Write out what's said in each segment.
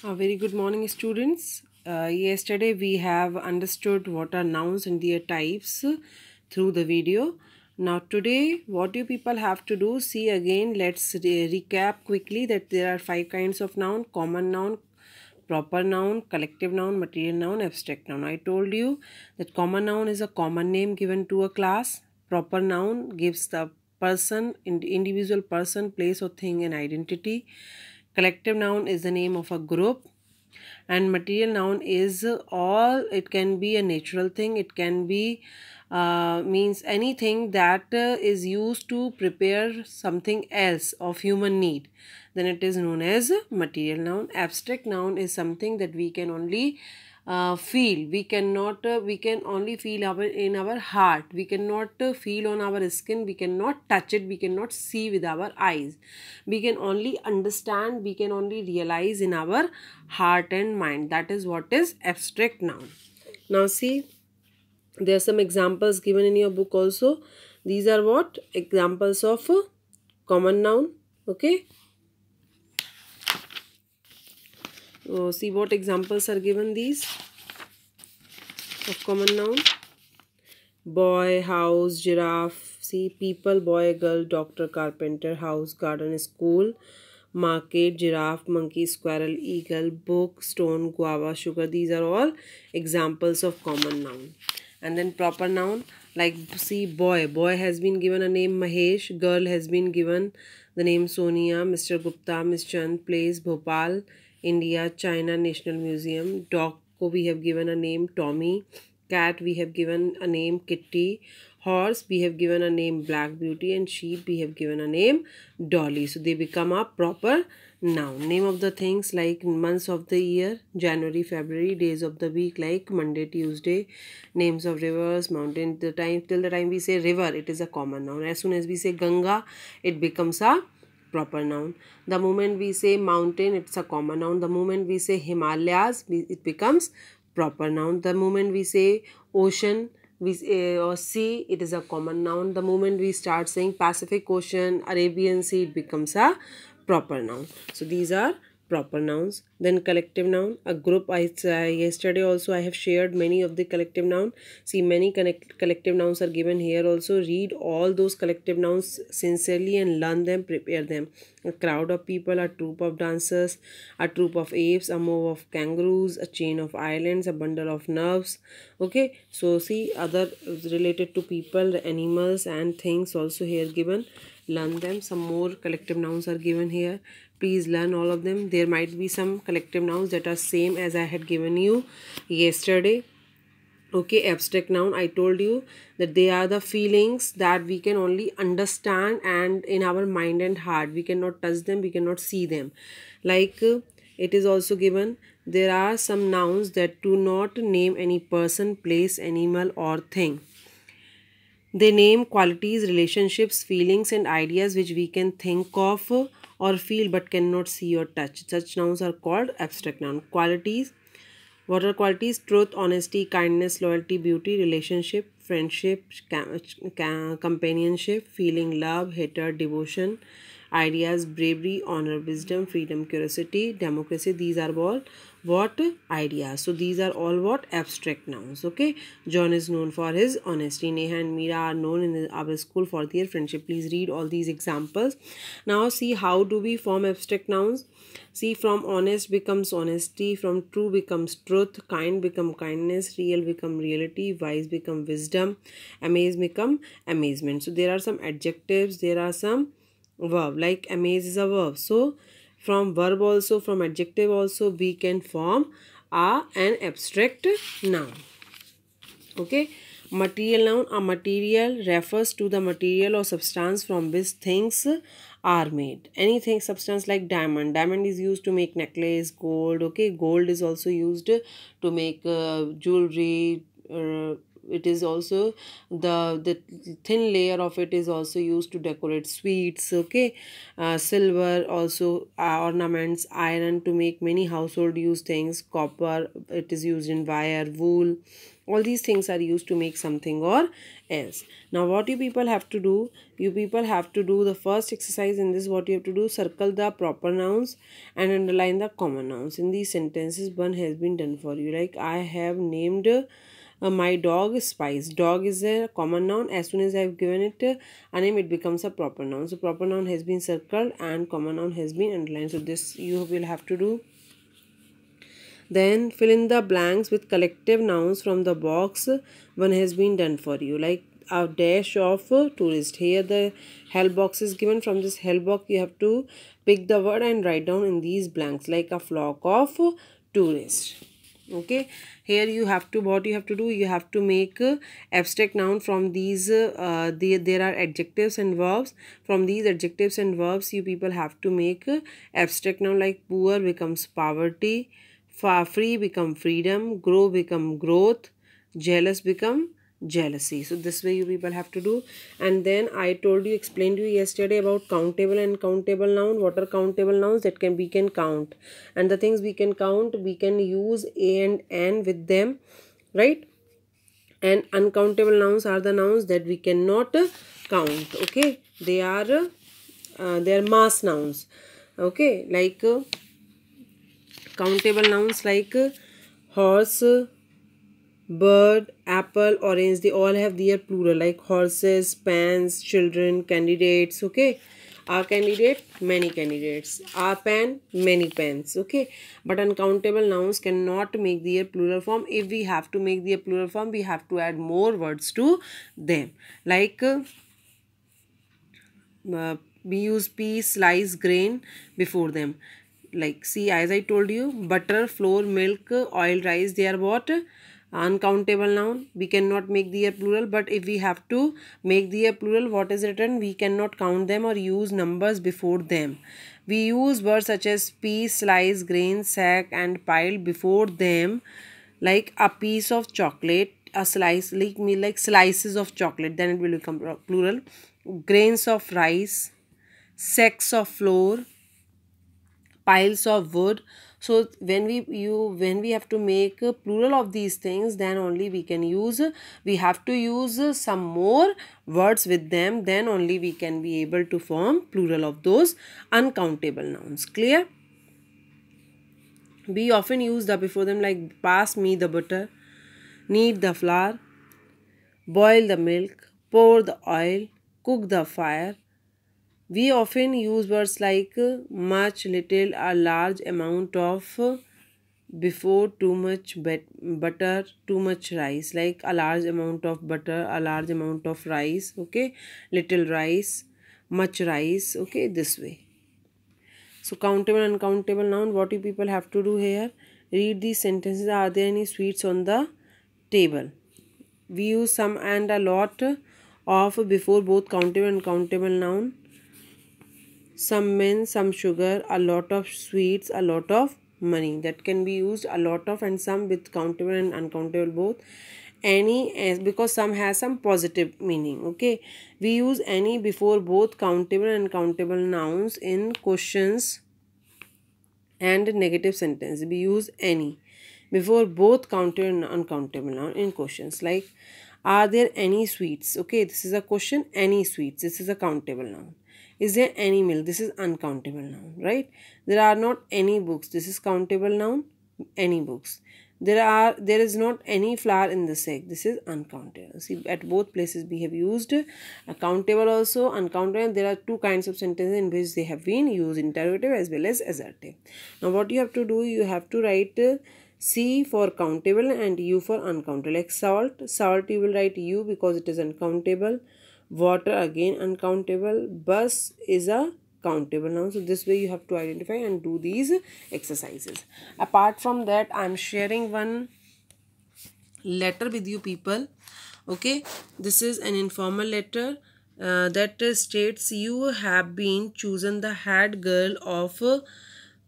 A very good morning, students. Yesterday we have understood what are nouns and their types through the video. Now today what you people have to do, see again, let's recap quickly that there are 5 kinds of noun: common noun, proper noun, collective noun, material noun, abstract noun. I told you that common noun is a common name given to a class. Proper noun gives the person, individual person, place or thing an identity. Collective noun is the name of a group, and material noun is all. It can be a natural thing, it can be means anything that is used to prepare something else of human need, then it is known as material noun. Abstract noun is something that we can only feel. We cannot we can only feel in our heart. We cannot feel on our skin. We cannot touch it. We cannot see with our eyes. We can only understand. We can only realize in our heart and mind. That is what is abstract noun. Now see, there are some examples given in your book also. These are what examples of common noun. Okay, see what examples are given these of common noun: boy, house, giraffe. See, people, boy, girl, doctor, carpenter, house, garden, school, market, giraffe, monkey, squirrel, eagle, book, stone, guava, sugar. These are all examples of common noun. And then proper noun, like see, boy, boy has been given a name Mahesh, girl has been given the name Sonia, Mr. Gupta, Miss Chand, place Bhopal, India, China, National Museum. Dog ko we have given a name Tommy. Cat we have given a name Kitty. Horse we have given a name Black Beauty, and sheep we have given a name Dolly. So they become a proper noun. Name of the things like months of the year: January, February. Days of the week like Monday, Tuesday. Names of rivers, mountain. The time till the time we say river, it is a common noun. As soon as we say Ganga, it becomes a proper noun. The moment we say mountain, it's a common noun. The moment we say Himalayas, it becomes proper noun. The moment we say ocean, we say, or sea, it is a common noun. The moment we start saying Pacific Ocean, Arabian Sea, it becomes a proper noun. So these are proper nouns. Then collective noun, a group. Yesterday also I have shared many of the collective noun. See, many collective nouns are given here also. Read all those collective nouns sincerely and learn them, prepare them. A crowd of people, a troop of dancers, a troop of apes, a mob of kangaroos, a chain of islands, a bundle of nerves. Okay, so see, other related to people, animals and things also here given. Learn them. Some more collective nouns are given here. Please learn all of them. There might be some collective nouns that are same as I had given you yesterday. Okay, abstract noun, I told you that they are the feelings that we can only understand and in our mind and heart. We cannot touch them, we cannot see them. Like it is also given, there are some nouns that do not name any person, place, animal or thing. They name qualities, relationships, feelings and ideas which we can think of or feel but cannot see or touch. Such nouns are called abstract noun. Qualities. What are qualities? Truth, honesty, kindness, loyalty, beauty, relationship, friendship, companionship, feeling, love, hatred, devotion, ideas, bravery, honor, wisdom, freedom, curiosity, democracy. These are all what ideas. So these are all what abstract nouns. Okay, John is known for his honesty. Neha and Meera are known in our school for their friendship. Please read all these examples. Now see, how do we form abstract nouns? See, from honest becomes honesty, from true becomes truth, kind become kindness, real become reality, wise become wisdom, amaze become amazement. So there are some adjectives, there are some verb, like amaze is a verb. So from verb also, from adjective also, we can form an abstract noun. Okay, material noun. A material refers to the material or substance from which things are made. Anything substance like diamond. Diamond is used to make necklace. Gold. Okay, gold is also used to make jewelry, it is also the thin layer of it is also used to decorate sweets. Okay, silver also, ornaments, iron to make many household use things, copper, it is used in wire, wool, all these things are used to make something or else. Now what you people have to do, you people have to do the first exercise in this. What you have to do, circle the proper nouns and underline the common nouns in these sentences. One has been done for you. Like, I have named my dog Spice. Dog is a common noun. As soon as I have given it a name, it becomes a proper noun. So proper noun has been circled and common noun has been underlined. So this you will have to do. Then fill in the blanks with collective nouns from the box. One has been done for you. Like, a dash of tourist. Here the help box is given. From this help box you have to pick the word and write down in these blanks, like a flock of tourists. Okay, here you have to, what you have to do, you have to make abstract noun from these. There are adjectives and verbs. From these adjectives and verbs you people have to make abstract noun. Like, poor becomes poverty, free become freedom, grow become growth, jealous become jealousy. So this way you people have to do. And then I told you, explained you yesterday about countable and countable noun. What are countable nouns? That we can count, and the things we can count, we can use a and an with them, right? And uncountable nouns are the nouns that we cannot count. Okay, they are mass nouns. Okay, like countable nouns like horse, bird, apple, orange, they all have their plural, like horses, pans, children, candidates. Okay, our candidate, many candidates, our pen, many pens. Okay, but uncountable nouns cannot make their plural form. If we have to make their plural form, we have to add more words to them. Like we use pea, slice, grain before them. Like, see, as I told you, butter, flour, milk, oil, rice, they are what? Uncountable noun. We cannot make their plural, but if we have to make their plural, what is written? We cannot count them or use numbers before them. We use words such as piece, slice, grain, sack and pile before them. Like a piece of chocolate, a slice, like slices of chocolate, then it will become plural. Grains of rice, sacks of flour, piles of wood. So when we have to make a plural of these things, then only we have to use some more words with them, then only we can be able to form plural of those uncountable nouns. Clear? We often use the before them, like pass me the butter, knead the flour, boil the milk, pour the oil, cook the fire. We often use words like much, little, a large amount of, before, too much butter, too much rice. Like a large amount of butter, a large amount of rice. Okay, little rice, much rice. Okay, this way. So countable and uncountable noun, what you people have to do here, read these sentences. Are there any sweets on the table? We use some and a lot of before both countable and uncountable noun. Some men, some sugar, a lot of sweets, a lot of money. That can be used a lot of and some with countable and uncountable both. Any, as because some has some positive meaning. Okay, we use any before both countable and uncountable nouns in questions and negative sentence. We use any before both countable and uncountable noun in questions. Like, are there any sweets? Okay, this is a question. Any sweets, this is a countable noun. Is there any milk? This is uncountable noun, right? There are not any books. This is countable noun. Any books. There is not any flour in the sack. This is uncountable. See, at both places we have used countable also, uncountable. There are two kinds of sentences in which they have been used, interrogative as well as assertive. Now what you have to do, you have to write C for countable and U for uncountable. Like salt, salt you will write U because it is uncountable. Water, again uncountable. Bus is a countable noun. So this way you have to identify and do these exercises. Apart from that, I am sharing one letter with you people. Okay, this is an informal letter that states you have been chosen the head girl of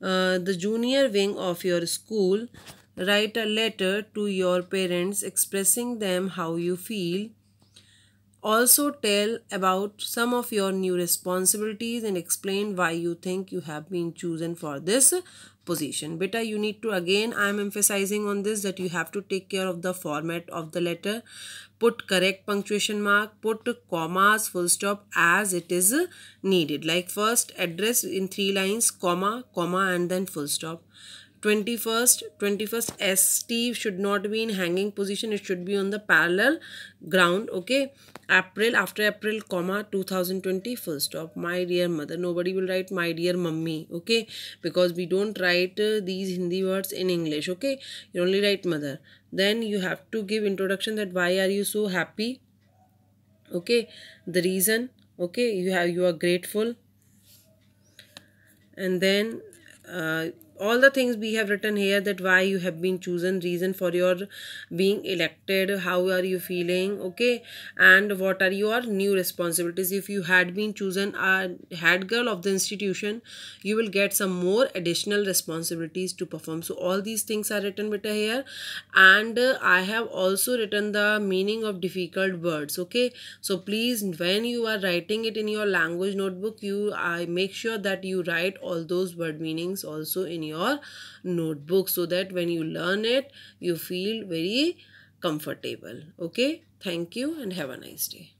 the junior wing of your school. Write a letter to your parents expressing them how you feel. Also tell about some of your new responsibilities and explain why you think you have been chosen for this position. Beta, you need to, again I am emphasizing on this, that you have to take care of the format of the letter. Put correct punctuation mark, put commas, full stop as it is needed. Like first address in 3 lines, comma, comma and then full stop. 21st ST should not be in hanging position, it should be on the parallel ground. Okay, April, after April, comma, 2020, full stop. My dear mother, nobody will write my dear mummy. Okay, because we don't write these Hindi words in English. Okay, you only write mother. Then you have to give introduction, that why are you so happy. Okay, the reason. Okay, you are grateful. And then all the things we have written here, that why you have been chosen, reason for your being elected, how are you feeling. Okay, and what are your new responsibilities. If you had been chosen a head girl of the institution, you will get some more additional responsibilities to perform. So all these things are written with here. And I have also written the meaning of difficult words. Okay, so please, when you are writing it in your language notebook, I make sure that you write all those word meanings also in your notebook, so that when you learn it, you feel very comfortable. Okay, thank you and have a nice day.